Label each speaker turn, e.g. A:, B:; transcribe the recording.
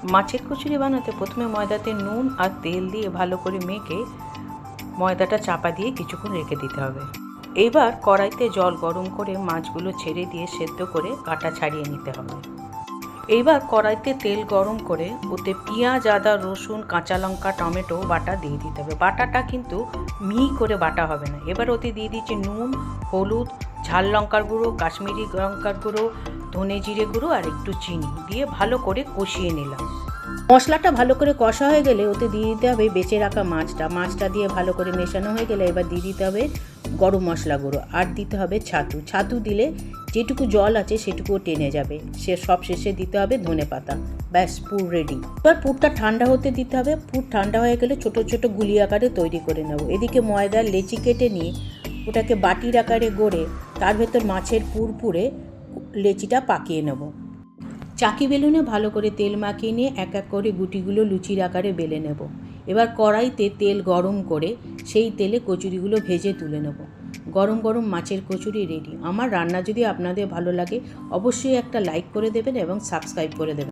A: মাছের কচুরি বানাতে প্রথমে ময়দাতে নুন আর তেল দিয়ে ভালো করে মেখে ময়দাটা চাপা দিয়ে কিছুক্ষণ রেখে দিতে হবে। এবার কড়াইতে জল গরম করে মাছগুলো ছেড়ে দিয়ে সেদ্ধ করে কাঁটা ছাড়িয়ে নিতে হবে। এইবার কড়াইতে তেল গরম করে ওতে পেঁয়াজ, আদা, রসুন, কাঁচা লঙ্কা, টমেটো বাটা দিয়ে দিতে হবে। বাটাটা কিন্তু মিহি করে বাটা হবে না। এবার ওতে দিয়ে দিচ্ছি নুন, হলুদ, ঝাল লঙ্কার গুঁড়ো, কাশ্মীরি লঙ্কার গুঁড়ো, ধনে জিরে গুঁড়ো আর একটু চিনি দিয়ে ভালো করে কষিয়ে নিলাম। মশলাটা ভালো করে কষা হয়ে গেলে ওতে দিয়ে দিতে হবে বেঁচে রাখা মাছটা দিয়ে ভালো করে মেশানো হয়ে গেলে এবার দিয়ে দিতে হবে গরম মশলা গুঁড়ো আর দিতে হবে ছাতু দিলে যেটুকু জল আছে সেটুকুও টেনে যাবে। সব শেষে দিতে হবে ধনেপাতা। ব্যাস, পুর রেডি। এবার পুরটা ঠান্ডা হতে দিতে হবে। পুর ঠান্ডা হয়ে গেলে ছোট ছোট গুলি আকারে তৈরি করে নেব। এদিকে ময়দার লেচি কেটে নিয়ে ওটাকে বাটির আকারে গড়ে তার ভেতর মাছের পুর পুরে লেচিটা পাকিয়ে নেব। চাকি বেলুনে ভালো করে তেল মাখিয়ে নিয়ে এক এক করে গুটিগুলো লুচির আকারে বেলে নেব। এবার কড়াইতে তেল গরম করে সেই তেলে কচুরিগুলো ভেজে তুলে নেব। গরম গরম মাছের কচুরি রেডি। আমার রান্না যদি আপনাদের ভালো লাগে অবশ্যই একটা লাইক করে দেবেন এবং সাবস্ক্রাইব করে দেবেন।